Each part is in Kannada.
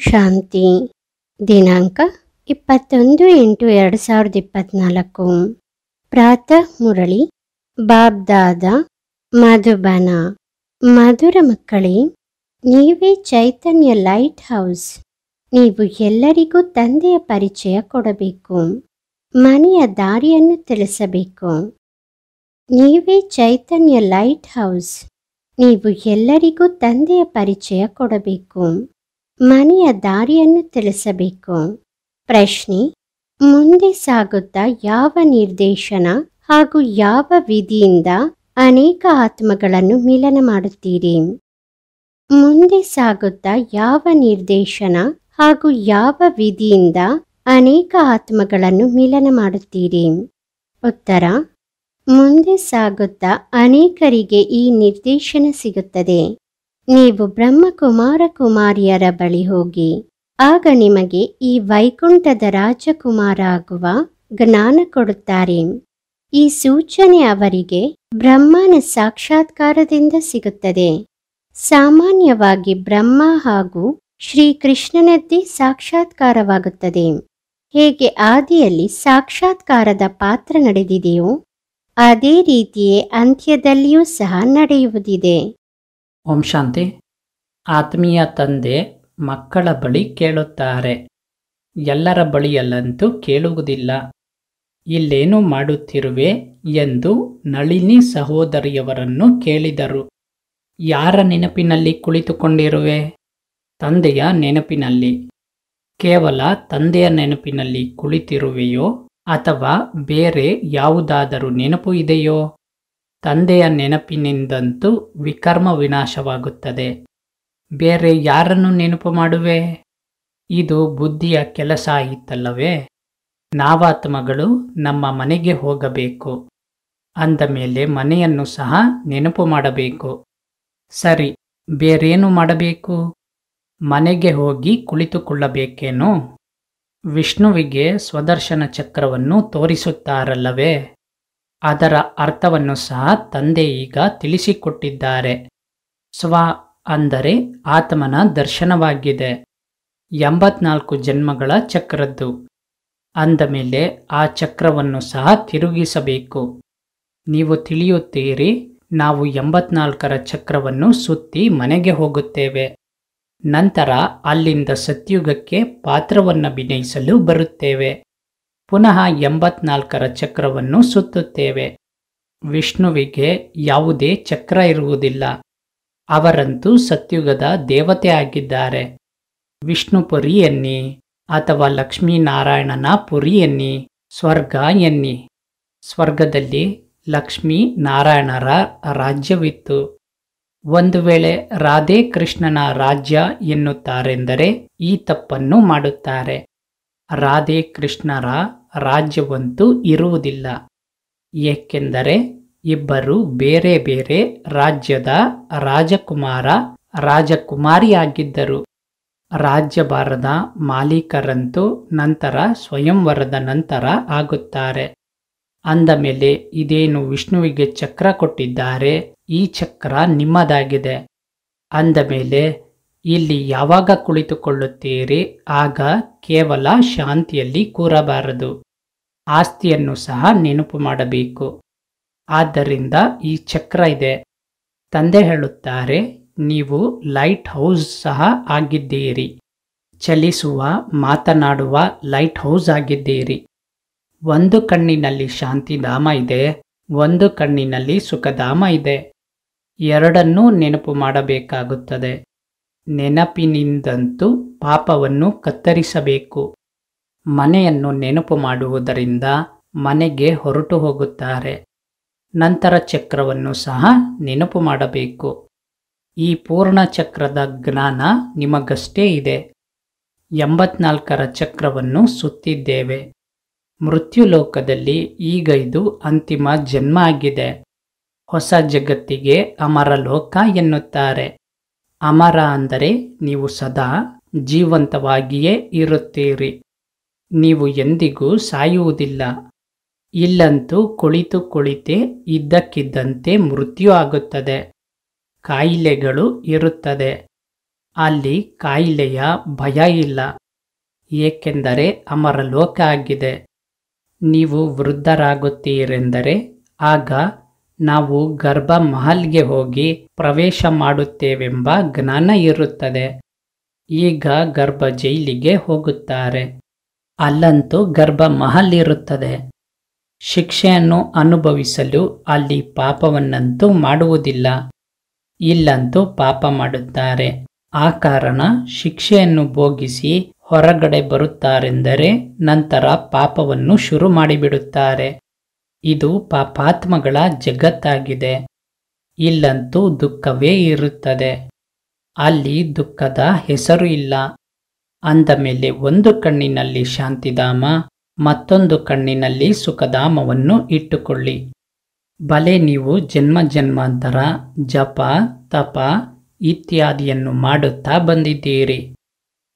ಶಾಂತಿ. ದಿನಾಂಕ 21/8/2024. ಪ್ರಾತಃ ಮುರಳಿ ಬಾಬ್ದಾದ ಮಧುಬನ. ಮಧುರ ಮಕ್ಕಳೇ, ನೀವೇ ಚೈತನ್ಯ ಲೈಟ್ ಹೌಸ್. ನೀವು ಎಲ್ಲರಿಗೂ ತಂದೆಯ ಪರಿಚಯ ಕೊಡಬೇಕು, ಮನೆಯ ದಾರಿಯನ್ನು ತಿಳಿಸಬೇಕು. ನೀವೇ ಚೈತನ್ಯ ಲೈಟ್ ಹೌಸ್. ನೀವು ಎಲ್ಲರಿಗೂ ತಂದೆಯ ಪರಿಚಯ ಕೊಡಬೇಕು, ಮನೆಯ ದಾರಿಯನ್ನು ತಿಳಿಸಬೇಕು. ಪ್ರಶ್ನೆ: ಮುಂದೆ ಸಾಗುತ್ತಾ ಯಾವ ನಿರ್ದೇಶನ ಹಾಗೂ ಯಾವ ವಿಧಿಯಿಂದ ಅನೇಕ ಆತ್ಮಗಳನ್ನು ಮಿಲನ ಮಾಡುತ್ತೀರಿ? ಮುಂದೆ ಸಾಗುತ್ತಾ ಯಾವ ನಿರ್ದೇಶನ ಹಾಗೂ ಯಾವ ವಿಧಿಯಿಂದ ಅನೇಕ ಆತ್ಮಗಳನ್ನು ಮಿಲನ ಮಾಡುತ್ತೀರಿ? ಉತ್ತರ: ಮುಂದೆ ಸಾಗುತ್ತಾ ಅನೇಕರಿಗೆ ಈ ನಿರ್ದೇಶನ ಸಿಗುತ್ತದೆ. ನೀವು ಬ್ರಹ್ಮಕುಮಾರ ಕುಮಾರಿಯರ ಬಳಿ ಹೋಗಿ, ಆಗ ನಿಮಗೆ ಈ ವೈಕುಂಠದ ರಾಜಕುಮಾರ ಆಗುವ ಜ್ಞಾನ ಕೊಡುತ್ತಾರೆ. ಈ ಸೂಚನೆ ಅವರಿಗೆ ಬ್ರಹ್ಮನ ಸಾಕ್ಷಾತ್ಕಾರದಿಂದ ಸಿಗುತ್ತದೆ. ಸಾಮಾನ್ಯವಾಗಿ ಬ್ರಹ್ಮ ಹಾಗೂ ಶ್ರೀಕೃಷ್ಣನದ್ದೇ ಸಾಕ್ಷಾತ್ಕಾರವಾಗುತ್ತದೆ. ಹೇಗೆ ಆದಿಯಲ್ಲಿ ಸಾಕ್ಷಾತ್ಕಾರದ ಪಾತ್ರ ನಡೆದಿದೆಯೋ ಅದೇ ರೀತಿಯೇ ಅಂತ್ಯದಲ್ಲಿಯೂ ಸಹ ನಡೆಯುವುದಿದೆ. ಓಂ ಶಾಂತಿ. ಆತ್ಮೀಯ ತಂದೆ ಮಕ್ಕಳ ಬಳಿ ಕೇಳುತ್ತಾರೆ, ಎಲ್ಲರ ಬಳಿಯಲ್ಲಂತೂ ಕೇಳುವುದಿಲ್ಲ. ಇಲ್ಲೇನು ಮಾಡುತ್ತಿರುವೆ ಎಂದು ನಳಿನಿ ಸಹೋದರಿಯವರನ್ನು ಕೇಳಿದರು. ಯಾರ ನೆನಪಿನಲ್ಲಿ ಕುಳಿತುಕೊಂಡಿರುವೆ? ತಂದೆಯ ನೆನಪಿನಲ್ಲಿ. ಕೇವಲ ತಂದೆಯ ನೆನಪಿನಲ್ಲಿ ಕುಳಿತಿರುವೆಯೋ ಅಥವಾ ಬೇರೆ ಯಾವುದಾದರೂ ನೆನಪು ಇದೆಯೋ? ತಂದೆಯ ನೆನಪಿನಿಂದಂತೂ ವಿಕರ್ಮ ವಿನಾಶವಾಗುತ್ತದೆ. ಬೇರೆ ಯಾರನ್ನು ನೆನಪು ಮಾಡುವೆ? ಇದು ಬುದ್ಧಿಯ ಕೆಲಸ ಆಯಿತಲ್ಲವೇ? ನಾವಾತ್ಮಗಳು ನಮ್ಮ ಮನೆಗೆ ಹೋಗಬೇಕು. ಅಂದ ಮೇಲೆ ಮನೆಯನ್ನು ಸಹ ನೆನಪು ಮಾಡಬೇಕು. ಸರಿ, ಬೇರೇನು ಮಾಡಬೇಕು? ಮನೆಗೆ ಹೋಗಿ ಕುಳಿತುಕೊಳ್ಳಬೇಕೇನೋ? ವಿಷ್ಣುವಿಗೆ ಸ್ವದರ್ಶನ ಚಕ್ರವನ್ನು ತೋರಿಸುತ್ತಾರಲ್ಲವೇ? ಅದರ ಅರ್ಥವನ್ನು ಸಹ ತಂದೆ ಈಗ ತಿಳಿಸಿಕೊಟ್ಟಿದ್ದಾರೆ. ಸ್ವ ಅಂದರೆ ಆತ್ಮನ ದರ್ಶನವಾಗಿದೆ. 84 ಜನ್ಮಗಳ ಚಕ್ರದ್ದು. ಅಂದ ಮೇಲೆ ಆ ಚಕ್ರವನ್ನು ಸಹ ತಿರುಗಿಸಬೇಕು. ನೀವು ತಿಳಿಯುತ್ತೀರಿ, ನಾವು 84ರ ಚಕ್ರವನ್ನು ಸುತ್ತಿ ಮನೆಗೆ ಹೋಗುತ್ತೇವೆ. ನಂತರ ಅಲ್ಲಿಂದ ಸತ್ಯುಗಕ್ಕೆ ಪಾತ್ರವನ್ನಭಿನಯಿಸಲು ಬರುತ್ತೇವೆ. ಪುನಃ 84ರ ಚಕ್ರವನ್ನು ಸುತ್ತುತ್ತೇವೆ. ವಿಷ್ಣುವಿಗೆ ಯಾವುದೇ ಚಕ್ರ ಇರುವುದಿಲ್ಲ. ಅವರಂತೂ ಸತ್ಯುಗದ ದೇವತೆ ಆಗಿದ್ದಾರೆ. ವಿಷ್ಣುಪುರಿ ಎನ್ನಿ ಅಥವಾ ಲಕ್ಷ್ಮೀನಾರಾಯಣನ ಪುರಿ ಎನ್ನಿ, ಸ್ವರ್ಗ ಎನ್ನಿ. ಸ್ವರ್ಗದಲ್ಲಿ ಲಕ್ಷ್ಮೀ ನಾರಾಯಣರ ರಾಜ್ಯವಿತ್ತು. ಒಂದು ವೇಳೆ ರಾಧೆ ಕೃಷ್ಣನ ರಾಜ್ಯ ಎನ್ನುತ್ತಾರೆಂದರೆ ಈ ತಪ್ಪನ್ನು ಮಾಡುತ್ತಾರೆ. ರಾಧೆ ಕೃಷ್ಣರ ರಾಜ್ಯವಂತೂ ಇರುವುದಿಲ್ಲ. ಏಕೆಂದರೆ ಇಬ್ಬರು ಬೇರೆ ಬೇರೆ ರಾಜ್ಯದ ರಾಜಕುಮಾರ ರಾಜಕುಮಾರಿಯಾಗಿದ್ದರು. ರಾಜ್ಯಭಾರದ ಮಾಲೀಕರಂತೂ ನಂತರ ಸ್ವಯಂವರದ ನಂತರ ಆಗುತ್ತಾರೆ. ಅಂದ ಮೇಲೆ ಇದೇನು ವಿಷ್ಣುವಿಗೆ ಚಕ್ರ ಕೊಟ್ಟಿದ್ದಾರೆ, ಈ ಚಕ್ರ ನಿಮ್ಮದಾಗಿದೆ. ಅಂದ ಮೇಲೆ ಇಲ್ಲಿ ಯಾವಾಗ ಕುಳಿತುಕೊಳ್ಳುತ್ತೀರಿ ಆಗ ಕೇವಲ ಶಾಂತಿಯಲ್ಲಿ ಕೂರಬಾರದು, ಆಸ್ತಿಯನ್ನು ಸಹ ನೆನಪು ಮಾಡಬೇಕು. ಆದ್ದರಿಂದ ಈ ಚಕ್ರ ಇದೆ. ತಂದೆ ಹೇಳುತ್ತಾರೆ, ನೀವು ಲೈಟ್ ಹೌಸ್ ಸಹ ಆಗಿದ್ದೀರಿ. ಚಲಿಸುವ ಮಾತನಾಡುವ ಲೈಟ್ ಹೌಸ್ ಆಗಿದ್ದೀರಿ. ಒಂದು ಕಣ್ಣಿನಲ್ಲಿ ಶಾಂತಿಧಾಮ ಇದೆ, ಒಂದು ಕಣ್ಣಿನಲ್ಲಿ ಸುಖಧಾಮ ಇದೆ. ಎರಡನ್ನೂ ನೆನಪು ಮಾಡಬೇಕಾಗುತ್ತದೆ. ನೆನಪಿನಿಂದಂತೂ ಪಾಪವನ್ನು ಕತ್ತರಿಸಬೇಕು. ಮನೆಯನ್ನು ನೆನಪು ಮಾಡುವುದರಿಂದ ಮನೆಗೆ ಹೊರಟು ಹೋಗುತ್ತಾರೆ. ನಂತರ ಚಕ್ರವನ್ನು ಸಹ ನೆನಪು ಮಾಡಬೇಕು. ಈ ಪೂರ್ಣ ಚಕ್ರದ ಜ್ಞಾನ ನಿಮಗಷ್ಟೇ ಇದೆ. 84ರ ಚಕ್ರವನ್ನು ಸುತ್ತಿದ್ದೇವೆ. ಮೃತ್ಯುಲೋಕದಲ್ಲಿ ಈಗ ಇದು ಅಂತಿಮ ಜನ್ಮ ಆಗಿದೆ. ಹೊಸ ಜಗತ್ತಿಗೆ ಅಮರ ಲೋಕ ಎನ್ನುತ್ತಾರೆ. ಅಮರ ಅಂದರೆ ನೀವು ಸದಾ ಜೀವಂತವಾಗಿಯೇ ಇರುತ್ತೀರಿ. ನೀವು ಎಂದಿಗೂ ಸಾಯುವುದಿಲ್ಲ. ಇಲ್ಲಂತೂ ಕುಳಿತು ಕುಳಿತೇ ಇದ್ದಕ್ಕಿದ್ದಂತೆ ಮೃತ್ಯು ಆಗುತ್ತದೆ. ಕಾಯಿಲೆಗಳು ಇರುತ್ತದೆ. ಅಲ್ಲಿ ಕಾಯಿಲೆಯ ಭಯ ಇಲ್ಲ, ಏಕೆಂದರೆ ಅಮರಲೋಕ ಆಗಿದೆ. ನೀವು ವೃದ್ಧರಾಗುತ್ತೀರೆಂದರೆ ಆಗ ನಾವು ಗರ್ಭ ಮಹಲ್ಗೆ ಹೋಗಿ ಪ್ರವೇಶ ಮಾಡುತ್ತೇವೆಂಬ ಜ್ಞಾನ ಇರುತ್ತದೆ. ಈಗ ಗರ್ಭ ಜೈಲಿಗೆ ಹೋಗುತ್ತಾರೆ, ಅಲ್ಲಂತೂ ಗರ್ಭ ಮಹಲ್ ಇರುತ್ತದೆ. ಶಿಕ್ಷೆಯನ್ನು ಅನುಭವಿಸಲು ಅಲ್ಲಿ ಪಾಪವನ್ನಂತೂ ಮಾಡುವುದಿಲ್ಲ, ಇಲ್ಲಂತೂ ಪಾಪ ಮಾಡುತ್ತಾರೆ. ಆ ಕಾರಣ ಶಿಕ್ಷೆಯನ್ನು ಭೋಗಿಸಿ ಹೊರಗಡೆ ಬರುತ್ತಾರೆಂದರೆ ನಂತರ ಪಾಪವನ್ನು ಶುರು ಮಾಡಿಬಿಡುತ್ತಾರೆ. ಇದು ಪಾಪಾತ್ಮಗಳ ಜಗತ್ತಾಗಿದೆ. ಇಲ್ಲಂತೂ ದುಃಖವೇ ಇರುತ್ತದೆ. ಅಲ್ಲಿ ದುಃಖದ ಹೆಸರು ಇಲ್ಲ. ಅಂದ ಮೇಲೆ ಒಂದು ಕಣ್ಣಿನಲ್ಲಿ ಶಾಂತಿಧಾಮ, ಮತ್ತೊಂದು ಕಣ್ಣಿನಲ್ಲಿ ಸುಖಧಾಮವನ್ನು ಇಟ್ಟುಕೊಳ್ಳಿ. ಬಲೆ ನೀವು ಜನ್ಮ ಜನ್ಮಾಂತರ ಜಪ ತಪ ಇತ್ಯಾದಿಯನ್ನು ಮಾಡುತ್ತಾ ಬಂದಿದ್ದೀರಿ,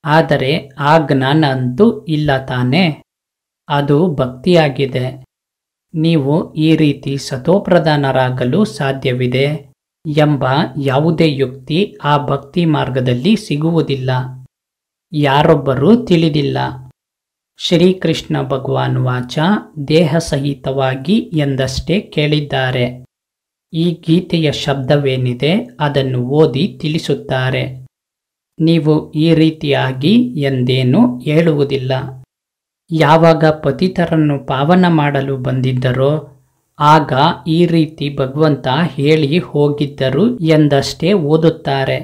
ಆದರೆ ಆ ಜ್ಞಾನ ಅಂತೂ ಇಲ್ಲ ತಾನೇ? ಅದು ಭಕ್ತಿಯಾಗಿದೆ. ನೀವು ಈ ರೀತಿ ಸತೋಪ್ರಧಾನರಾಗಲು ಸಾಧ್ಯವಿದೆ ಎಂಬ ಯಾವುದೇ ಯುಕ್ತಿ ಆ ಭಕ್ತಿ ಮಾರ್ಗದಲ್ಲಿ ಸಿಗುವುದಿಲ್ಲ. ಯಾರೊಬ್ಬರೂ ತಿಳಿದಿಲ್ಲ. ಶ್ರೀಕೃಷ್ಣ ಭಗವಾನ್ ವಾಚ ದೇಹ ಸಹಿತವಾಗಿ ಎಂದಷ್ಟೇ ಕೇಳಿದ್ದಾರೆ. ಈ ಗೀತೆಯ ಶಬ್ದವೇನಿದೆ ಅದನ್ನು ಓದಿ ತಿಳಿಸುತ್ತಾರೆ. ನೀವು ಈ ರೀತಿಯಾಗಿ ಎಂದೇನೂ ಹೇಳುವುದಿಲ್ಲ. ಯಾವಾಗ ಪತಿತರನ್ನು ಪಾವನ ಮಾಡಲು ಬಂದಿದ್ದರೋ ಆಗ ಈ ರೀತಿ ಭಗವಂತ ಹೇಳಿ ಹೋಗಿದ್ದರು ಎಂದಷ್ಟೇ ಓದುತ್ತಾರೆ.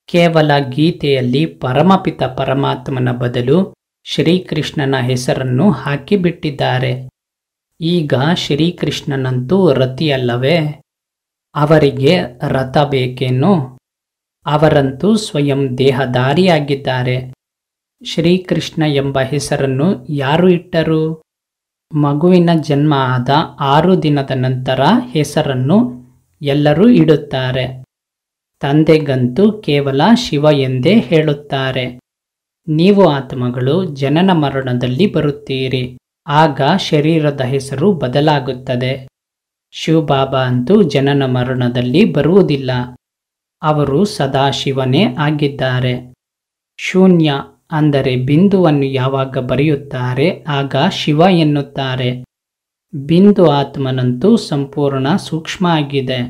ಕೇವಲ ಗೀತೆಯಲ್ಲಿ ಪರಮಪಿತ ಪರಮಾತ್ಮನ ಬದಲು ಶ್ರೀಕೃಷ್ಣನ ಹೆಸರನ್ನು ಹಾಕಿಬಿಟ್ಟಿದ್ದಾರೆ. ಈಗ ಶ್ರೀಕೃಷ್ಣನಂತೂ ರತಿಯಲ್ಲವೇ? ಅವರಿಗೆ ರಥ ಬೇಕೇನೋ? ಅವರಂತೂ ಸ್ವಯಂ ದೇಹಧಾರಿಯಾಗಿದ್ದಾರೆ. ಶ್ರೀಕೃಷ್ಣ ಎಂಬ ಹೆಸರನ್ನು ಯಾರು ಇಟ್ಟರು? ಮಗುವಿನ ಜನ್ಮ ಆದ 6 ದಿನದ ನಂತರ ಹೆಸರನ್ನು ಎಲ್ಲರೂ ಇಡುತ್ತಾರೆ. ತಂದೆಗಂತೂ ಕೇವಲ ಶಿವ ಎಂದೇ ಹೇಳುತ್ತಾರೆ. ನೀವು ಆತ್ಮಗಳು ಜನನ ಮರಣದಲ್ಲಿ ಬರುತ್ತೀರಿ, ಆಗ ಶರೀರದ ಹೆಸರು ಬದಲಾಗುತ್ತದೆ. ಶಿವಬಾಬಾ ಅಂತೂ ಜನನ ಮರಣದಲ್ಲಿ ಬರುವುದಿಲ್ಲ. ಅವರು ಸದಾ ಶಿವನೇ ಆಗಿದ್ದಾರೆ. ಶೂನ್ಯ ಅಂದರೆ ಬಿಂದುವನ್ನು ಯಾವಾಗ ಬರೆಯುತ್ತಾರೆ ಆಗ ಶಿವ ಎನ್ನುತ್ತಾರೆ. ಬಿಂದು ಆತ್ಮನಂತೂ ಸಂಪೂರ್ಣ ಸೂಕ್ಷ್ಮ ಆಗಿದೆ.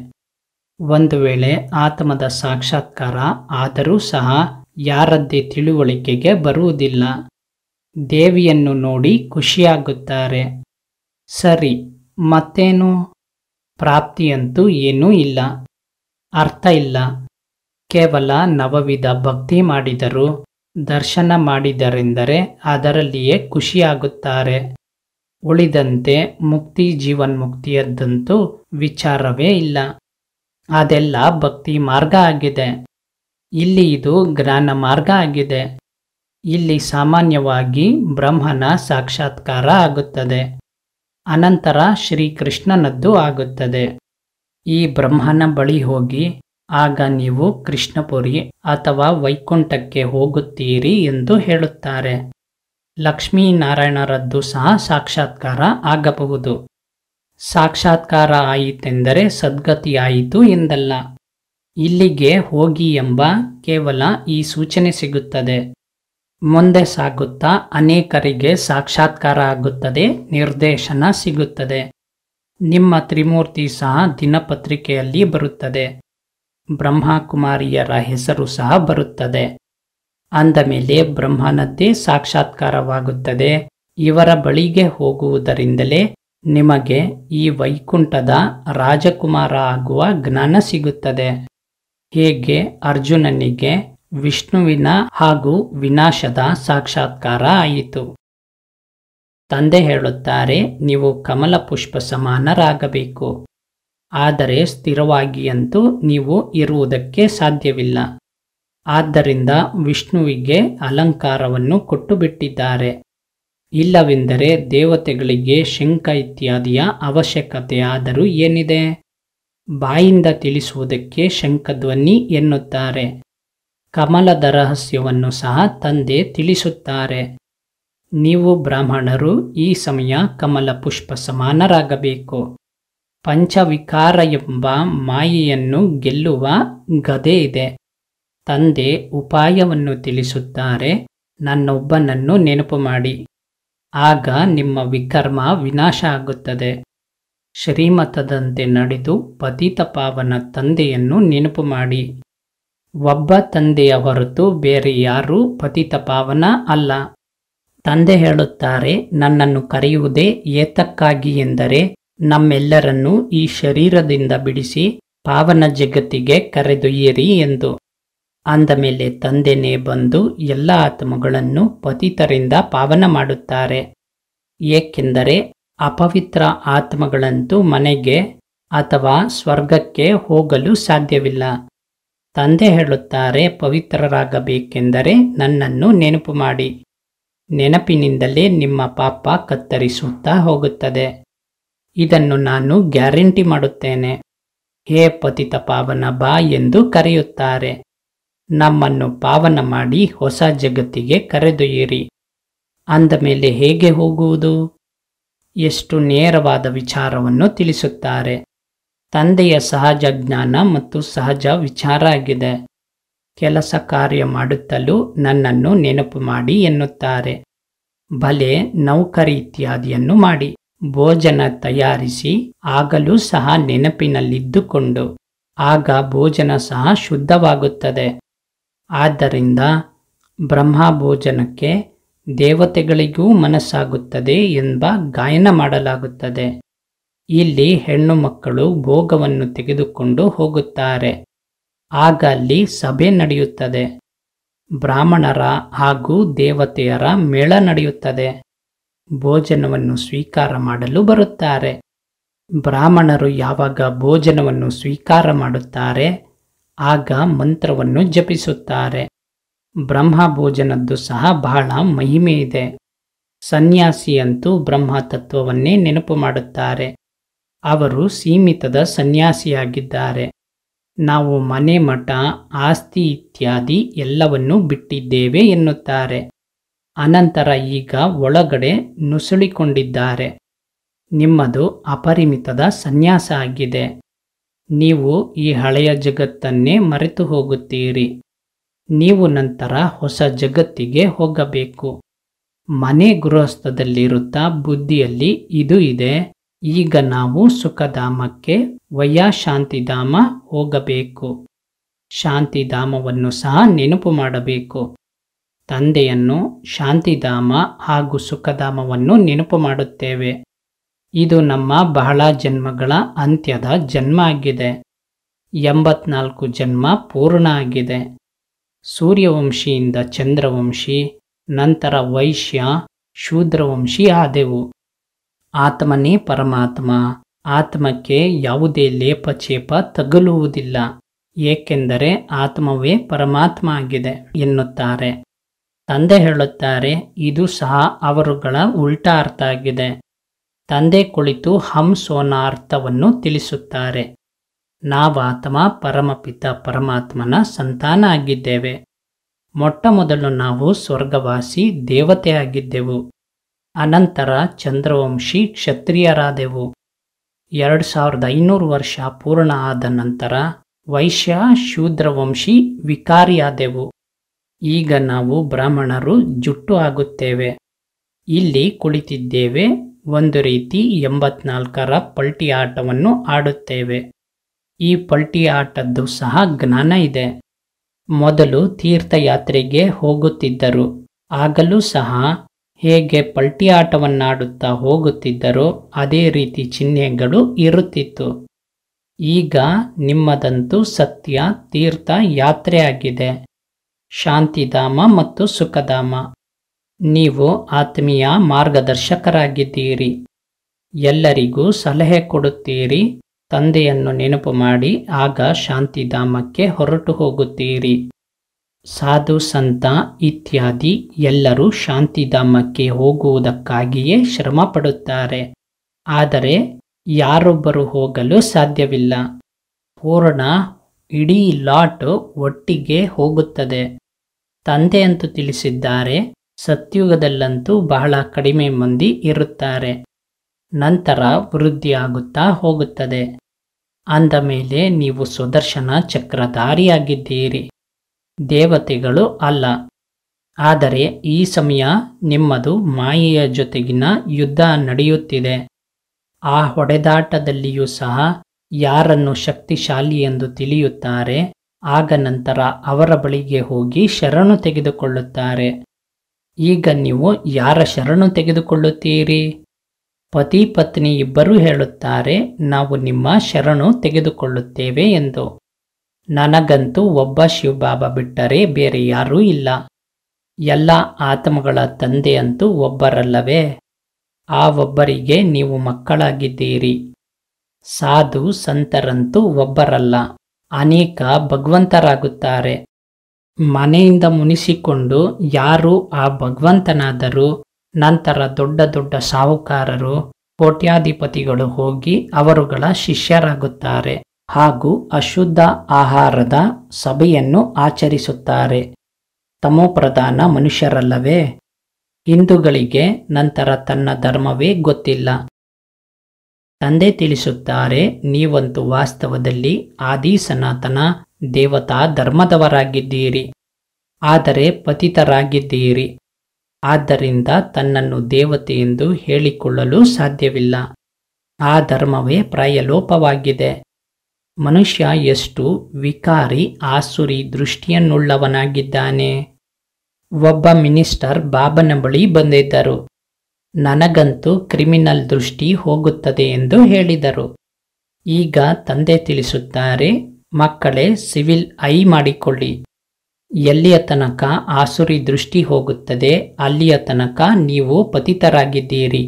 ಒಂದು ವೇಳೆ ಆತ್ಮದ ಸಾಕ್ಷಾತ್ಕಾರ ಆದರೂ ಸಹ ಯಾರದ್ದೇ ತಿಳುವಳಿಕೆಗೆ ಬರುವುದಿಲ್ಲ. ದೇವಿಯನ್ನು ನೋಡಿ ಖುಷಿಯಾಗುತ್ತಾರೆ. ಸರಿ, ಮತ್ತೇನು? ಪ್ರಾಪ್ತಿಯಂತೂ ಏನೂ ಇಲ್ಲ, ಅರ್ಥ ಇಲ್ಲ. ಕೇವಲ ನವವಿಧ ಭಕ್ತಿ ಮಾಡಿದರು, ದರ್ಶನ ಮಾಡಿದರೆಂದರೆ ಅದರಲ್ಲಿಯೇ ಖುಷಿಯಾಗುತ್ತಾರೆ. ಉಳಿದಂತೆ ಮುಕ್ತಿ ಜೀವನ್ಮುಕ್ತಿಯದ್ದಂತೂ ವಿಚಾರವೇ ಇಲ್ಲ. ಅದೆಲ್ಲ ಭಕ್ತಿ ಮಾರ್ಗ ಆಗಿದೆ. ಇಲ್ಲಿ ಇದು ಜ್ಞಾನ ಮಾರ್ಗ ಆಗಿದೆ. ಇಲ್ಲಿ ಸಾಮಾನ್ಯವಾಗಿ ಬ್ರಹ್ಮನ ಸಾಕ್ಷಾತ್ಕಾರ ಆಗುತ್ತದೆ, ಅನಂತರ ಶ್ರೀಕೃಷ್ಣನದ್ದು ಆಗುತ್ತದೆ. ಈ ಬ್ರಹ್ಮನ ಬಳಿ ಹೋಗಿ ಆಗ ನೀವು ಕೃಷ್ಣಪುರಿ ಅಥವಾ ವೈಕುಂಠಕ್ಕೆ ಹೋಗುತ್ತೀರಿ ಎಂದು ಹೇಳುತ್ತಾರೆ. ಲಕ್ಷ್ಮೀನಾರಾಯಣರದ್ದು ಸಹ ಸಾಕ್ಷಾತ್ಕಾರ ಆಗಬಹುದು. ಸಾಕ್ಷಾತ್ಕಾರ ಆಯಿತೆಂದರೆ ಸದ್ಗತಿ ಆಯಿತು ಎಂದಲ್ಲ. ಇಲ್ಲಿಗೆ ಹೋಗಿ ಎಂಬ ಕೇವಲ ಈ ಸೂಚನೆ ಸಿಗುತ್ತದೆ. ಮುಂದೆ ಸಾಗುತ್ತಾ ಅನೇಕರಿಗೆ ಸಾಕ್ಷಾತ್ಕಾರ ಆಗುತ್ತದೆ, ನಿರ್ದೇಶನ ಸಿಗುತ್ತದೆ. ನಿಮ್ಮ ತ್ರಿಮೂರ್ತಿ ಸಹ ದಿನಪತ್ರಿಕೆಯಲ್ಲಿ ಬರುತ್ತದೆ. ಬ್ರಹ್ಮಕುಮಾರಿಯರ ಹೆಸರು ಸಹ ಬರುತ್ತದೆ. ಅಂದ ಮೇಲೆ ಬ್ರಹ್ಮನದ್ದೇ ಸಾಕ್ಷಾತ್ಕಾರವಾಗುತ್ತದೆ. ಇವರ ಬಳಿಗೆ ಹೋಗುವುದರಿಂದಲೇ ನಿಮಗೆ ಈ ವೈಕುಂಠದ ರಾಜಕುಮಾರ ಆಗುವ ಜ್ಞಾನ ಸಿಗುತ್ತದೆ. ಹೇಗೆ ಅರ್ಜುನನಿಗೆ ವಿಷ್ಣುವಿನ ಹಾಗೂ ವಿನಾಶದ ಸಾಕ್ಷಾತ್ಕಾರ ಆಯಿತು. ತಂದೆ ಹೇಳುತ್ತಾರೆ, ನೀವು ಕಮಲ ಪುಷ್ಪ ಸಮಾನರಾಗಬೇಕು. ಆದರೆ ಸ್ಥಿರವಾಗಿಯಂತೂ ನೀವು ಇರುವುದಕ್ಕೆ ಸಾಧ್ಯವಿಲ್ಲ. ಆದ್ದರಿಂದ ವಿಷ್ಣುವಿಗೆ ಅಲಂಕಾರವನ್ನು ಕೊಟ್ಟು ಬಿಟ್ಟಿದ್ದಾರೆ. ಇಲ್ಲವೆಂದರೆ ದೇವತೆಗಳಿಗೆ ಶಂಖ ಇತ್ಯಾದಿಯ ಅವಶ್ಯಕತೆ ಆದರೂ ಏನಿದೆ? ಬಾಯಿಂದ ತಿಳಿಸುವುದಕ್ಕೆ ಶಂಖಧ್ವನಿ ಎನ್ನುತ್ತಾರೆ. ಕಮಲದ ರಹಸ್ಯವನ್ನು ಸಹ ತಂದೆ ತಿಳಿಸುತ್ತಾರೆ. ನೀವು ಬ್ರಾಹ್ಮಣರು ಈ ಸಮಯ ಕಮಲ ಪುಷ್ಪ ಸಮಾನರಾಗಬೇಕು. ಪಂಚವಿಕಾರ ಎಂಬ ಮಾಯೆಯನ್ನು ಗೆಲ್ಲುವ ಗದೆ ಇದೆ. ತಂದೆ ಉಪಾಯವನ್ನು ತಿಳಿಸುತ್ತಾರೆ, ನನ್ನೊಬ್ಬನನ್ನು ನೆನಪು ಮಾಡಿ, ಆಗ ನಿಮ್ಮ ವಿಕರ್ಮ ವಿನಾಶ ಆಗುತ್ತದೆ. ಶ್ರೀಮತದಂತೆ ನಡೆದು ಪತಿತ ಪಾವನ ತಂದೆಯನ್ನು ನೆನಪು ಮಾಡಿ. ಒಬ್ಬ ತಂದೆಯ ಹೊರತು ಬೇರೆ ಯಾರೂ ಪತಿತ ಪಾವನ ಅಲ್ಲ. ತಂದೆ ಹೇಳುತ್ತಾರೆ, ನನ್ನನ್ನು ಕರೆಯುವುದೇ ಏತಕ್ಕಾಗಿ ಎಂದರೆ ನಮ್ಮೆಲ್ಲರನ್ನೂ ಈ ಶರೀರದಿಂದ ಬಿಡಿಸಿ ಪಾವನ ಜಗತ್ತಿಗೆ ಕರೆದೊಯ್ಯಿರಿ ಎಂದು. ಅಂದ ಮೇಲೆ ತಂದೆನೇ ಬಂದು ಎಲ್ಲ ಆತ್ಮಗಳನ್ನು ಪತಿತರಿಂದ ಪಾವನ ಮಾಡುತ್ತಾರೆ. ಏಕೆಂದರೆ ಅಪವಿತ್ರ ಆತ್ಮಗಳಂತೂ ಮನೆಗೆ ಅಥವಾ ಸ್ವರ್ಗಕ್ಕೆ ಹೋಗಲು ಸಾಧ್ಯವಿಲ್ಲ. ತಂದೆ ಹೇಳುತ್ತಾರೆ, ಪವಿತ್ರರಾಗಬೇಕೆಂದರೆ ನನ್ನನ್ನು ನೆನಪು ಮಾಡಿ. ನೆನಪಿನಿಂದಲೇ ನಿಮ್ಮ ಪಾಪ ಕತ್ತರಿಸುತ್ತಾ ಹೋಗುತ್ತದೆ. ಇದನ್ನು ನಾನು ಗ್ಯಾರಂಟಿ ಮಾಡುತ್ತೇನೆ. ಹೇ ಪತಿತ ಪಾವನ ಬಾ ಎಂದು ಕರೆಯುತ್ತಾರೆ. ನಮ್ಮನ್ನು ಪಾವನ ಮಾಡಿ ಹೊಸ ಜಗತ್ತಿಗೆ ಕರೆದೊಯ್ಯಿರಿ. ಅಂದ ಮೇಲೆ ಹೇಗೆ ಹೋಗುವುದು? ಎಷ್ಟು ನೇರವಾದ ವಿಚಾರವನ್ನು ತಿಳಿಸುತ್ತಾರೆ. ತಂದೆಯ ಸಹಜ ಜ್ಞಾನ ಮತ್ತು ಸಹಜ ವಿಚಾರ ಆಗಿದೆ. ಕೆಲಸ ಕಾರ್ಯ ಮಾಡುತ್ತಲೂ ನನ್ನನ್ನು ನೆನಪು ಮಾಡಿ ಎನ್ನುತ್ತಾರೆ. ಭಲೆ ನೌಕರಿ ಇತ್ಯಾದಿಯನ್ನು ಮಾಡಿ, ಭೋಜನ ತಯಾರಿಸಿ, ಆಗಲೂ ಸಹ ನೆನಪಿನಲ್ಲಿದ್ದುಕೊಂಡು, ಆಗ ಭೋಜನ ಸಹ ಶುದ್ಧವಾಗುತ್ತದೆ. ಆದ್ದರಿಂದ ಬ್ರಹ್ಮ ಭೋಜನಕ್ಕೆ ದೇವತೆಗಳಿಗೂ ಮನಸ್ಸಾಗುತ್ತದೆ ಎಂಬ ಗಾಯನ ಮಾಡಲಾಗುತ್ತದೆ. ಇಲ್ಲಿ ಹೆಣ್ಣು ಮಕ್ಕಳು ಭೋಗವನ್ನು ತೆಗೆದುಕೊಂಡು ಹೋಗುತ್ತಾರೆ. ಆಗ ಅಲ್ಲಿ ಸಭೆ ನಡೆಯುತ್ತದೆ. ಬ್ರಾಹ್ಮಣರ ಹಾಗೂ ದೇವತೆಯರ ಮೇಳ ನಡೆಯುತ್ತದೆ. ಭೋಜನವನ್ನು ಸ್ವೀಕಾರ ಮಾಡಲು ಬರುತ್ತಾರೆ. ಬ್ರಾಹ್ಮಣರು ಯಾವಾಗ ಭೋಜನವನ್ನು ಸ್ವೀಕಾರ ಮಾಡುತ್ತಾರೆ, ಆಗ ಮಂತ್ರವನ್ನು ಜಪಿಸುತ್ತಾರೆ. ಬ್ರಹ್ಮ ಭೋಜನದ್ದು ಸಹ ಬಹಳ ಮಹಿಮೆ ಇದೆ. ಸನ್ಯಾಸಿಯಂತೂ ಬ್ರಹ್ಮ ತತ್ವವನ್ನೇ ನೆನಪು ಮಾಡುತ್ತಾರೆ. ಅವರು ಸೀಮಿತದ ಸನ್ಯಾಸಿಯಾಗಿದ್ದಾರೆ. ನಾವು ಮನೆ ಮಠ ಆಸ್ತಿ ಇತ್ಯಾದಿ ಎಲ್ಲವನ್ನೂ ಬಿಟ್ಟಿದ್ದೇವೆ ಎನ್ನುತ್ತಾರೆ. ಅನಂತರ ಈಗ ಒಳಗಡೆ ನುಸುಳಿಕೊಂಡಿದ್ದಾರೆ. ನಿಮ್ಮದು ಅಪರಿಮಿತದ ಸನ್ಯಾಸ ಆಗಿದೆ. ನೀವು ಈ ಹಳೆಯ ಜಗತ್ತನ್ನೇ ಮರೆತು ಹೋಗುತ್ತೀರಿ. ನೀವು ನಂತರ ಹೊಸ ಜಗತ್ತಿಗೆ ಹೋಗಬೇಕು. ಮನೆ ಗೃಹಸ್ಥದಲ್ಲಿರುತ್ತಾ ಬುದ್ಧಿಯಲ್ಲಿ ಇದು ಇದೆ, ಈಗ ನಾವು ಸುಖಧಾಮಕ್ಕೆ ವಯ್ಯ ಶಾಂತಿಧಾಮ ಹೋಗಬೇಕು. ಶಾಂತಿಧಾಮವನ್ನು ಸಹ ನೆನಪು ಮಾಡಬೇಕು. ತಂದೆಯನ್ನು, ಶಾಂತಿಧಾಮ ಹಾಗೂ ಸುಖಧಾಮವನ್ನು ನೆನಪು ಮಾಡುತ್ತೇವೆ. ಇದು ನಮ್ಮ ಬಹಳ ಜನ್ಮಗಳ ಅಂತ್ಯದ ಜನ್ಮ ಆಗಿದೆ. 84 ಜನ್ಮ ಪೂರ್ಣ ಆಗಿದೆ. ಸೂರ್ಯವಂಶಿಯಿಂದ ಚಂದ್ರವಂಶಿ, ನಂತರ ವೈಶ್ಯ, ಶೂದ್ರವಂಶಿ ಆದೆವು. ಆತ್ಮನೇ ಪರಮಾತ್ಮ. ಆತ್ಮಕ್ಕೆ ಯಾವುದೇ ಲೇಪಚೇಪ ತಗುಲುವುದಿಲ್ಲ, ಏಕೆಂದರೆ ಆತ್ಮವೇ ಪರಮಾತ್ಮ ಆಗಿದೆ ಎನ್ನುತ್ತಾರೆ. ತಂದೆ ಹೇಳುತ್ತಾರೆ, ಇದು ಸಹ ಅವರುಗಳ ಉಲ್ಟಾ ಅರ್ಥ ಆಗಿದೆ. ತಂದೆ ಕುಳಿತು ಹಂಸೋನ ಅರ್ಥವನ್ನು ತಿಳಿಸುತ್ತಾರೆ. ನಾವಾತ್ಮ ಪರಮಪಿತ ಪರಮಾತ್ಮನ ಸಂತಾನ ಆಗಿದ್ದೇವೆ. ಮೊಟ್ಟ ಮೊದಲು ನಾವು ಸ್ವರ್ಗವಾಸಿ ದೇವತೆ ಆಗಿದ್ದೆವು. ಅನಂತರ ಚಂದ್ರವಂಶಿ ಕ್ಷತ್ರಿಯರಾದೆವು. 2500 ವರ್ಷ ಪೂರ್ಣ ಆದ ನಂತರ ವೈಶ್ಯ ಶೂದ್ರವಂಶಿ ವಿಕಾರಿಯಾದೆವು. ಈಗ ನಾವು ಬ್ರಾಹ್ಮಣರು ಜುಟ್ಟು ಆಗುತ್ತೇವೆ. ಇಲ್ಲಿ ಕುಳಿತಿದ್ದೇವೆ. ಒಂದು ರೀತಿ 84ರ ಪಲ್ಟಿ ಆಟವನ್ನು ಆಡುತ್ತೇವೆ. ಈ ಪಲ್ಟಿ ಆಟದ್ದು ಸಹ ಜ್ಞಾನ ಇದೆ. ಮೊದಲು ತೀರ್ಥಯಾತ್ರೆಗೆ ಹೋಗುತ್ತಿದ್ದರು. ಆಗಲೂ ಸಹ ಹೇಗೆ ಪಲ್ಟಿ ಆಟವನ್ನಾಡುತ್ತಾ ಹೋಗುತ್ತಿದ್ದರೋ ಅದೇ ರೀತಿ ಚಿಹ್ನೆಗಳು ಇರುತ್ತಿತ್ತು. ಈಗ ನಿಮ್ಮದಂತೂ ಸತ್ಯ ತೀರ್ಥ ಯಾತ್ರೆ ಆಗಿದೆ. ಶಾಂತಿಧಾಮ ಮತ್ತು ಸುಖಧಾಮ. ನೀವು ಆತ್ಮೀಯ ಮಾರ್ಗದರ್ಶಕರಾಗಿದ್ದೀರಿ. ಎಲ್ಲರಿಗೂ ಸಲಹೆ ಕೊಡುತ್ತೀರಿ. ತಂದೆಯನ್ನು ನೆನಪು ಮಾಡಿ ಆಗ ಶಾಂತಿಧಾಮಕ್ಕೆ ಹೊರಟು ಹೋಗುತ್ತೀರಿ. ಸಾಧು ಸಂತ ಇತ್ಯಾದಿ ಎಲ್ಲರೂ ಶಾಂತಿಧಾಮಕ್ಕೆ ಹೋಗುವುದಕ್ಕಾಗಿಯೇ ಶ್ರಮ ಪಡುತ್ತಾರೆ. ಆದರೆ ಯಾರೊಬ್ಬರು ಹೋಗಲು ಸಾಧ್ಯವಿಲ್ಲ. ಪೂರ್ಣ ಇಡೀ ಲಾಟ್ ಒಟ್ಟಿಗೆ ಹೋಗುತ್ತದೆ. ತಂದೆಯಂತೂ ತಿಳಿಸಿದ್ದಾರೆ, ಸತ್ಯುಗದಲ್ಲಂತೂ ಬಹಳ ಕಡಿಮೆ ಮಂದಿ ಇರುತ್ತಾರೆ. ನಂತರ ವೃದ್ಧಿಯಾಗುತ್ತಾ ಹೋಗುತ್ತದೆ. ಅಂದ ಮೇಲೆ ನೀವು ಸುದರ್ಶನ ಚಕ್ರಧಾರಿಯಾಗಿದ್ದೀರಿ. ದೇವತೆಗಳು ಅಲ್ಲ. ಆದರೆ ಈ ಸಮಯ ನಿಮ್ಮದು ಮಾಯೆಯ ಜೊತೆಗಿನ ಯುದ್ಧ ನಡೆಯುತ್ತಿದೆ. ಆ ಹೊಡೆದಾಟದಲ್ಲಿಯೂ ಸಹ ಯಾರನ್ನು ಶಕ್ತಿಶಾಲಿ ಎಂದು ತಿಳಿಯುತ್ತಾರೆ, ಆಗ ನಂತರ ಅವರ ಬಳಿಗೆ ಹೋಗಿ ಶರಣು ತೆಗೆದುಕೊಳ್ಳುತ್ತಾರೆ. ಈಗ ನೀವು ಯಾರ ಶರಣು ತೆಗೆದುಕೊಳ್ಳುತ್ತೀರಿ? ಪತಿ ಪತ್ನಿ ಇಬ್ಬರೂ ಹೇಳುತ್ತಾರೆ, ನಾವು ನಿಮ್ಮ ಶರಣು ತೆಗೆದುಕೊಳ್ಳುತ್ತೇವೆ ಎಂದು. ನನಗಂತೂ ಒಬ್ಬ ಶಿವಬಾಬಾ ಬಿಟ್ಟರೆ ಬೇರೆ ಯಾರೂ ಇಲ್ಲ. ಎಲ್ಲ ಆತ್ಮಗಳ ತಂದೆ ಅಂತೂ ಒಬ್ಬರಲ್ಲವೇ? ಆ ಒಬ್ಬರಿಗೆ ನೀವು ಮಕ್ಕಳಾಗಿದ್ದೀರಿ. ಸಾಧು ಸಂತರಂತೂ ಒಬ್ಬರಲ್ಲ, ಅನೇಕ ಭಗವಂತರಾಗುತ್ತಾರೆ. ಮನೆಯಿಂದ ಮುನಿಸಿಕೊಂಡು ಯಾರು ಆ ಭಗವಂತನಾದರೂ ನಂತರ ದೊಡ್ಡ ದೊಡ್ಡ ಸಾಹುಕಾರರು, ಕೋಟ್ಯಾಧಿಪತಿಗಳು ಹೋಗಿ ಅವರುಗಳ ಶಿಷ್ಯರಾಗುತ್ತಾರೆ ಹಾಗೂ ಅಶುದ್ಧ ಆಹಾರದ ಸಭೆಯನ್ನು ಆಚರಿಸುತ್ತಾರೆ. ತಮೋಪ್ರಧಾನ ಮನುಷ್ಯರಲ್ಲವೇ? ಹಿಂದೂಗಳಿಗೆ ನಂತರ ತನ್ನ ಧರ್ಮವೇ ಗೊತ್ತಿಲ್ಲ. ತಂದೆ ತಿಳಿಸುತ್ತಾರೆ, ನೀವಂತೂ ವಾಸ್ತವದಲ್ಲಿ ಆದಿ ಸನಾತನ ದೇವತಾ ಧರ್ಮದವರಾಗಿದ್ದೀರಿ, ಆದರೆ ಪತಿತರಾಗಿದ್ದೀರಿ. ಆದ್ದರಿಂದ ತನ್ನನ್ನು ದೇವತೆ ಎಂದು ಹೇಳಿಕೊಳ್ಳಲು ಸಾಧ್ಯವಿಲ್ಲ. ಆ ಧರ್ಮವೇ ಪ್ರಾಯಲೋಪವಾಗಿದೆ. ಮನುಷ್ಯ ಎಷ್ಟು ವಿಕಾರಿ ಆಸುರಿ ದೃಷ್ಟಿಯನ್ನುಳ್ಳವನಾಗಿದ್ದಾನೆ. ಒಬ್ಬ ಮಿನಿಸ್ಟರ್ ಬಾಬನ ಬಳಿ ಬಂದಿದ್ದರು. ನನಗಂತೂ ಕ್ರಿಮಿನಲ್ ದೃಷ್ಟಿ ಹೋಗುತ್ತದೆ ಎಂದು ಹೇಳಿದರು. ಈಗ ತಂದೆ ತಿಳಿಸುತ್ತಾರೆ, ಮಕ್ಕಳೇ ಸಿವಿಲ್ ಐ ಮಾಡಿಕೊಳ್ಳಿ. ಎಲ್ಲಿಯ ತನಕ ಆಸುರಿ ದೃಷ್ಟಿ ಹೋಗುತ್ತದೆ ಅಲ್ಲಿಯ ತನಕ ನೀವು ಪತಿತರಾಗಿದ್ದೀರಿ.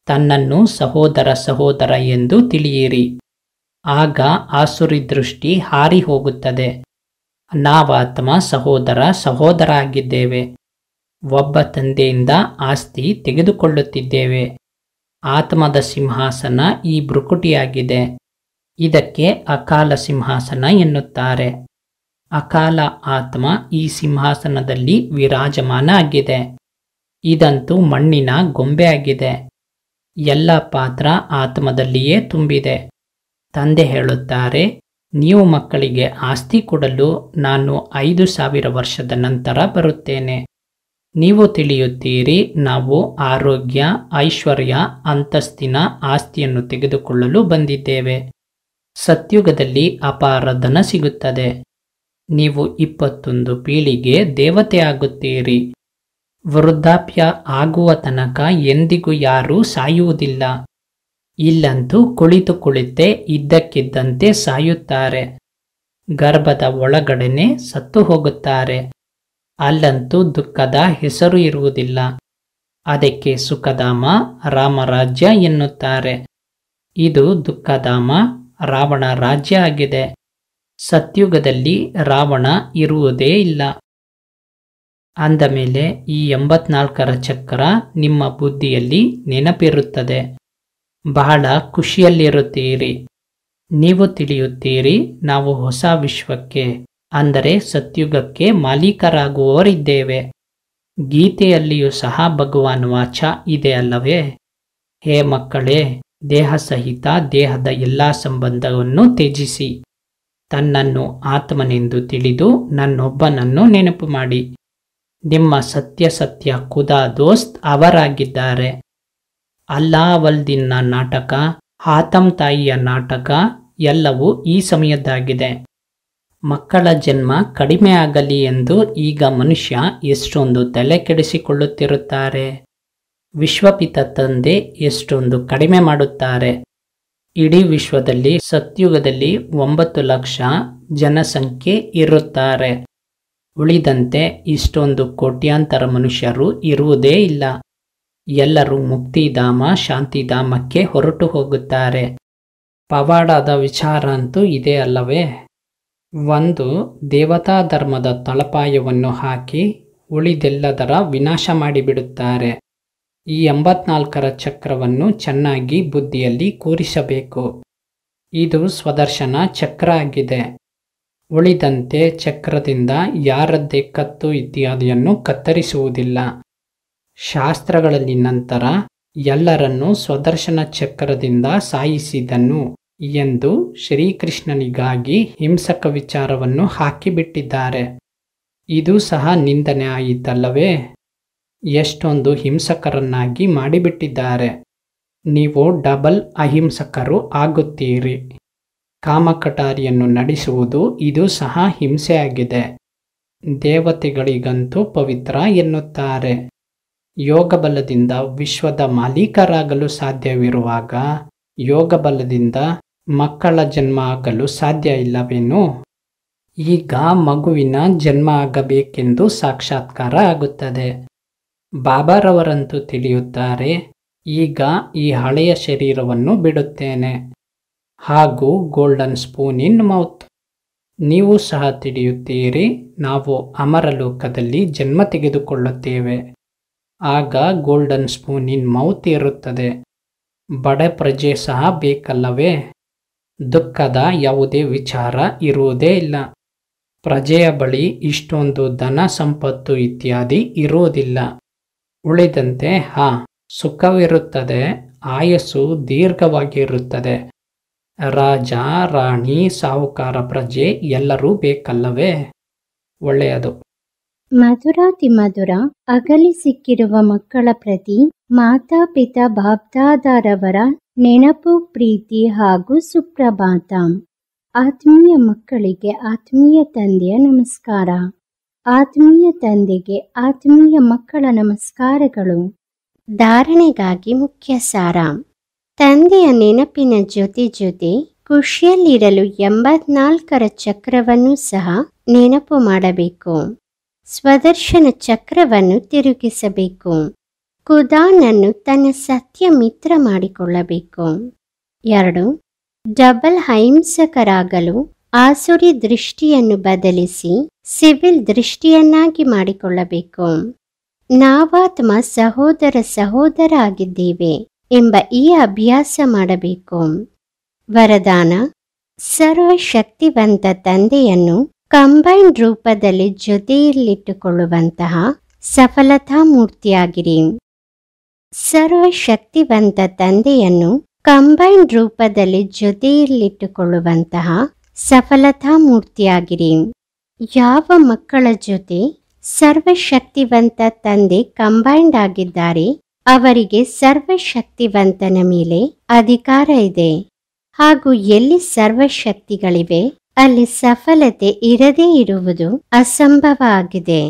ತನ್ನನ್ನು ಸಹೋದರ ಎಂದು ತಿಳಿಯಿರಿ. ಆಗ ಆಸುರಿ ದೃಷ್ಟಿ ಹಾರಿ ಹೋಗುತ್ತದೆ. ನಾವಾತ್ಮ ಸಹೋದರ ಆಗಿದ್ದೇವೆ. ಒಬ್ಬ ತಂದೆಯಿಂದ ಆಸ್ತಿ ತೆಗೆದುಕೊಳ್ಳುತ್ತಿದ್ದೇವೆ. ಆತ್ಮದ ಸಿಂಹಾಸನ ಈ ಭ್ರುಕುಟಿಯಾಗಿದೆ. ಇದಕ್ಕೆ ಅಕಾಲ ಸಿಂಹಾಸನ ಎನ್ನುತ್ತಾರೆ. ಅಕಾಲ ಆತ್ಮ ಈ ಸಿಂಹಾಸನದಲ್ಲಿ ವಿರಾಜಮಾನ ಆಗಿದೆ. ಇದಂತೂ ಮಣ್ಣಿನ ಗೊಂಬೆ ಆಗಿದೆ. ಎಲ್ಲ ಪಾತ್ರ ಆತ್ಮದಲ್ಲಿಯೇ ತುಂಬಿದೆ. ತಂದೆ ಹೇಳುತ್ತಾರೆ, ನೀವು ಮಕ್ಕಳಿಗೆ ಆಸ್ತಿ ಕೊಡಲು ನಾನು 5000 ವರ್ಷದ ನಂತರ ಬರುತ್ತೇನೆ. ನೀವು ತಿಳಿಯುತ್ತೀರಿ, ನಾವು ಆರೋಗ್ಯ, ಐಶ್ವರ್ಯ, ಅಂತಸ್ತಿನ ಆಸ್ತಿಯನ್ನು ತೆಗೆದುಕೊಳ್ಳಲು ಬಂದಿದ್ದೇವೆ. ಸತ್ಯುಗದಲ್ಲಿ ಅಪಾರ ಧನ ಸಿಗುತ್ತದೆ. ನೀವು 21 ಪೀಳಿಗೆ ದೇವತೆ ಆಗುತ್ತೀರಿ. ವೃದ್ಧಾಪ್ಯ ಆಗುವ ತನಕ ಎಂದಿಗೂ ಯಾರೂ ಸಾಯುವುದಿಲ್ಲ. ಇಲ್ಲಂತೂ ಕುಳಿತೇ ಇದ್ದಕ್ಕಿದ್ದಂತೆ ಸಾಯುತ್ತಾರೆ. ಗರ್ಭದ ಒಳಗಡೆನೆ ಸತ್ತು ಹೋಗುತ್ತಾರೆ. ಅಲ್ಲಂತೂ ದುಃಖದ ಹೆಸರು ಇರುವುದಿಲ್ಲ. ಅದಕ್ಕೆ ಸುಖಧಾಮ, ರಾಮರಾಜ್ಯ ಎನ್ನುತ್ತಾರೆ. ಇದು ದುಃಖಧಾಮ, ರಾವಣ ರಾಜ್ಯ ಆಗಿದೆ. ಸತ್ಯುಗದಲ್ಲಿ ರಾವಣ ಇರುವುದೇ ಇಲ್ಲ. ಅಂದಮೇಲೆ ಈ 84ರ ಚಕ್ರ ನಿಮ್ಮ ಬುದ್ಧಿಯಲ್ಲಿ ನೆನಪಿರುತ್ತದೆ. ಬಹಳ ಖುಷಿಯಲ್ಲಿರುತ್ತೀರಿ. ನೀವು ತಿಳಿಯುತ್ತೀರಿ, ನಾವು ಹೊಸ ವಿಶ್ವಕ್ಕೆ ಅಂದರೆ ಸತ್ಯುಗಕ್ಕೆ ಮಾಲೀಕರಾಗುವವರಿದ್ದೇವೆ. ಗೀತೆಯಲ್ಲಿಯೂ ಸಹ ಭಗವಾನ್ ವಾಚ ಇದೆ ಅಲ್ಲವೇ? ಹೇ ಮಕ್ಕಳೇ, ದೇಹ ಸಹಿತ ದೇಹದ ಎಲ್ಲ ಸಂಬಂಧವನ್ನು ತ್ಯಜಿಸಿ ತನ್ನನ್ನು ಆತ್ಮನೆಂದು ತಿಳಿದು ನನ್ನೊಬ್ಬನನ್ನು ನೆನಪು ಮಾಡಿ. ನಿಮ್ಮ ಸತ್ಯ ಖುದಾ ದೋಸ್ತ್ ಅವರಾಗಿದ್ದಾರೆ. ಅಲ್ಲಾವಲ್ದಿನ್ನ ನಾಟಕ, ಹಾತಮ್ ತಾಯಿಯ ನಾಟಕ ಎಲ್ಲವೂ ಈ ಸಮಯದ್ದಾಗಿದೆ. ಮಕ್ಕಳ ಜನ್ಮ ಕಡಿಮೆ ಆಗಲಿ ಎಂದು ಈಗ ಮನುಷ್ಯ ಎಷ್ಟೊಂದು ತಲೆ ಕೆಡಿಸಿಕೊಳ್ಳುತ್ತಿರುತ್ತಾರೆ. ವಿಶ್ವಪಿತ ತಂದೆ ಎಷ್ಟೊಂದು ಕಡಿಮೆ ಮಾಡುತ್ತಾರೆ. ಇಡೀ ವಿಶ್ವದಲ್ಲಿ ಸತ್ಯುಗದಲ್ಲಿ 9 ಲಕ್ಷ ಜನಸಂಖ್ಯೆ ಇರುತ್ತಾರೆ. ಉಳಿದಂತೆ ಇಷ್ಟೊಂದು ಕೋಟ್ಯಾಂತರ ಮನುಷ್ಯರು ಇರುವುದೇ ಇಲ್ಲ. ಎಲ್ಲರೂ ಮುಕ್ತಿಧಾಮ, ಶಾಂತಿಧಾಮಕ್ಕೆ ಹೊರಟು ಹೋಗುತ್ತಾರೆ. ಪವಾಡದ ವಿಚಾರ ಅಂತೂ ಇದೆ ಅಲ್ಲವೇ? ಒಂದು ದೇವತಾ ಧರ್ಮದ ತಳಪಾಯವನ್ನು ಹಾಕಿ ಉಳಿದೆಲ್ಲದರ ವಿನಾಶ ಮಾಡಿಬಿಡುತ್ತಾರೆ. ಈ 84ರ ಚಕ್ರವನ್ನು ಚೆನ್ನಾಗಿ ಬುದ್ಧಿಯಲ್ಲಿ ಕೂರಿಸಬೇಕು. ಇದು ಸ್ವದರ್ಶನ ಚಕ್ರ ಆಗಿದೆ. ಉಳಿದಂತೆ ಚಕ್ರದಿಂದ ಯಾರದ್ದೇ ಕತ್ತು ಇತ್ಯಾದಿಯನ್ನು ಕತ್ತರಿಸುವುದಿಲ್ಲ. ಶಾಸ್ತ್ರಗಳಲ್ಲಿ ನಂತರ ಎಲ್ಲರನ್ನೂ ಸ್ವದರ್ಶನ ಚಕ್ರದಿಂದ ಸಾಯಿಸಿದನು ಎಂದು ಶ್ರೀಕೃಷ್ಣನಿಗಾಗಿ ಹಿಂಸಕ ವಿಚಾರವನ್ನು ಹಾಕಿಬಿಟ್ಟಿದ್ದಾರೆ. ಇದು ಸಹ ನಿಂದನೆ ಆಯಿತಲ್ಲವೇ? ಎಷ್ಟೊಂದು ಹಿಂಸಕರನ್ನಾಗಿ ಮಾಡಿಬಿಟ್ಟಿದ್ದಾರೆ. ನೀವು ಡಬಲ್ ಅಹಿಂಸಕರು ಆಗುತ್ತೀರಿ. ಕಾಮಕಟಾರಿಯನ್ನು ನಡೆಸುವುದು ಇದು ಸಹ ಹಿಂಸೆಯಾಗಿದೆ. ದೇವತೆಗಳಿಗಂತೂ ಪವಿತ್ರ ಎನ್ನುತ್ತಾರೆ. ಯೋಗಬಲದಿಂದ ವಿಶ್ವದ ಮಾಲೀಕರಾಗಲು ಸಾಧ್ಯವಿರುವಾಗ ಯೋಗಬಲದಿಂದ ಮಕ್ಕಳ ಜನ್ಮ ಆಗಲು ಸಾಧ್ಯ ಇಲ್ಲವೇನೋ? ಈಗ ಮಗುವಿನ ಜನ್ಮ ಆಗಬೇಕೆಂದು ಸಾಕ್ಷಾತ್ಕಾರ ಆಗುತ್ತದೆ. ಬಾಬಾರವರಂತೂ ತಿಳಿಯುತ್ತಾರೆ, ಈಗ ಈ ಹಳೆಯ ಶರೀರವನ್ನು ಬಿಡುತ್ತೇನೆ, ಹಾಗೂ ಗೋಲ್ಡನ್ ಸ್ಪೂನ್ ಇನ್ ಮೌತ್. ನೀವು ಸಹ ತಿಳಿಯುತ್ತೀರಿ, ನಾವು ಅಮರಲೋಕದಲ್ಲಿ ಜನ್ಮ ತೆಗೆದುಕೊಳ್ಳುತ್ತೇವೆ. ಆಗ ಗೋಲ್ಡನ್ ಸ್ಪೂನ್ ಇನ್ ಮೌತ್ ಇರುತ್ತದೆ. ಬಡ ಪ್ರಜೆ ಸಹ ಬೇಕಲ್ಲವೇ? ದುಃಖದ ಯಾವುದೇ ವಿಚಾರ ಇರುವುದೇ ಇಲ್ಲ. ಪ್ರಜೆಯ ಬಳಿ ಇಷ್ಟೊಂದು ಧನ ಸಂಪತ್ತು ಇತ್ಯಾದಿ ಇರುವುದಿಲ್ಲ. ಉಳಿದಂತೆ ಸುಖವಿರುತ್ತದೆ, ಆಯಸ್ಸು ದೀರ್ಘವಾಗಿರುತ್ತದೆ. ರಾಜ, ರಾಣಿ, ಸಾಹುಕಾರ, ಪ್ರಜೆ ಎಲ್ಲರೂ ಬೇಕಲ್ಲವೇ? ಒಳ್ಳೆಯದು. ಮಧುರಾತಿ ಮಧುರ ಅಗಲಿ ಸಿಕ್ಕಿರುವ ಮಕ್ಕಳ ಪ್ರತಿ ಮಾತಾಪಿತಾ ಬಾಬ್ದಾದಾರವರ ನೆನಪು, ಪ್ರೀತಿ ಹಾಗೂ ಸುಪ್ರಭಾತ. ಆತ್ಮೀಯ ಮಕ್ಕಳಿಗೆ ಆತ್ಮೀಯ ತಂದೆಯ ನಮಸ್ಕಾರ. ಆತ್ಮೀಯ ತಂದೆಗೆ ಆತ್ಮೀಯ ಮಕ್ಕಳ ನಮಸ್ಕಾರಗಳು. ಧಾರಣೆಗಾಗಿ ಮುಖ್ಯ ಸಾರ. ತಂದೆಯ ನೆನಪಿನ ಜೊತೆ ಜೊತೆ ಖುಷಿಯಲ್ಲಿರಲು 84ರ ಚಕ್ರವನ್ನು ಸಹ ನೆನಪು ಮಾಡಬೇಕು. ಸ್ವದರ್ಶನ ಚಕ್ರವನ್ನು ತಿರುಗಿಸಬೇಕು. ಖುದಾನನ್ನು ತನ್ನ ಸತ್ಯ ಮಿತ್ರ ಮಾಡಿಕೊಳ್ಳಬೇಕು. 2. ಡಬಲ್ ಅಹಿಂಸಕರಾಗಲು ಆಸುರಿ ದೃಷ್ಟಿಯನ್ನು ಬದಲಿಸಿ ಸಿವಿಲ್ ದೃಷ್ಟಿಯನ್ನಾಗಿ ಮಾಡಿಕೊಳ್ಳಬೇಕು. ನಾವಾತ್ಮ ಸಹೋದರ ಆಗಿದ್ದೇವೆ ಎಂಬ ಈ ಅಭ್ಯಾಸ ಮಾಡಬೇಕು. ವರದಾನ: ಸರ್ವಶಕ್ತಿವಂತ ತಂದೆಯನ್ನು ಕಂಬೈನ್ಡ್ ರೂಪದಲ್ಲಿ ಜೊತೆಯಲ್ಲಿಟ್ಟುಕೊಳ್ಳುವಂತಹ ಸಫಲತಾ ಮೂರ್ತಿಯಾಗಿರಿ. ಸರ್ವಶಕ್ತಿವಂತ ತಂದೆಯನ್ನು ಕಂಬೈನ್ಡ್ ರೂಪದಲ್ಲಿ ಜೊತೆಯಲ್ಲಿಟ್ಟುಕೊಳ್ಳುವಂತಹ ಸಫಲತಾ ಮೂರ್ತಿಯಾಗಿರಿ. ಯಾವ ಮಕ್ಕಳ ಜೊತೆ ಸರ್ವಶಕ್ತಿವಂತ ತಂದೆ ಕಂಬೈನ್ಡ್ ಆಗಿದ್ದಾರೆ ಅವರಿಗೆ ಸರ್ವಶಕ್ತಿವಂತನ ಮೇಲೆ ಅಧಿಕಾರ ಇದೆ. ಹಾಗೂ ಎಲ್ಲಿ ಸರ್ವಶಕ್ತಿಗಳಿವೆ ಅಲ್ಲಿ ಸಫಲತೆ ಇರದೇ ಇರುವುದು ಅಸಂಭವ ಆಗಿದೆ.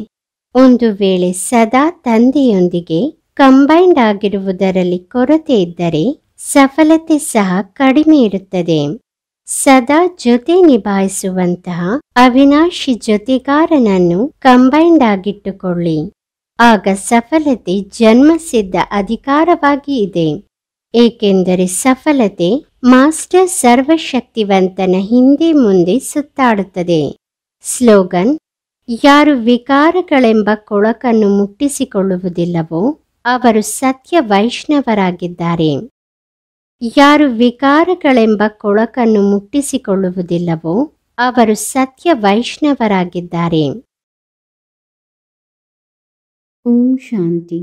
ಒಂದು ವೇಳೆ ಸದಾ ತಂದೆಯೊಂದಿಗೆ ಕಂಬೈನ್ಡ್ ಆಗಿರುವುದರಲ್ಲಿ ಕೊರತೆ ಇದ್ದರೆ ಸಫಲತೆ ಸಹ ಕಡಿಮೆ ಇರುತ್ತದೆ. ಸದಾ ಜೊತೆ ನಿಭಾಯಿಸುವಂತಹ ಅವಿನಾಶಿ ಜೊತೆಗಾರನನ್ನು ಕಂಬೈನ್ಡ್ ಆಗಿಟ್ಟುಕೊಳ್ಳಿ. ಆಗ ಸಫಲತೆ ಜನ್ಮಸಿದ್ಧ ಅಧಿಕಾರವಾಗಿ ಇದೆ. ಏಕೆಂದರೆ ಸಫಲತೆ ಮಾಸ್ಟರ್ ಸರ್ವಶಕ್ತಿವಂತನ ಹಿಂದೆ ಮುಂದೆ ಸುತ್ತಾಡುತ್ತದೆ. ಸ್ಲೋಗನ್: ಯಾರು ವಿಕಾರಗಳೆಂಬ ಕೊಳಕನ್ನು ಮುಟ್ಟಿಸಿಕೊಳ್ಳುವುದಿಲ್ಲವೋ ಅವರು ಸತ್ಯ ವೈಷ್ಣವರಾಗಿದ್ದಾರೆ. ಯಾರು ವಿಕಾರಗಳೆಂಬ ಕೊಳಕನ್ನು ಮುಟ್ಟಿಸಿಕೊಳ್ಳುವುದಿಲ್ಲವೋ ಅವರು ಸತ್ಯ ವೈಷ್ಣವರಾಗಿದ್ದಾರೆ. ಓಂ ಶಾಂತಿ.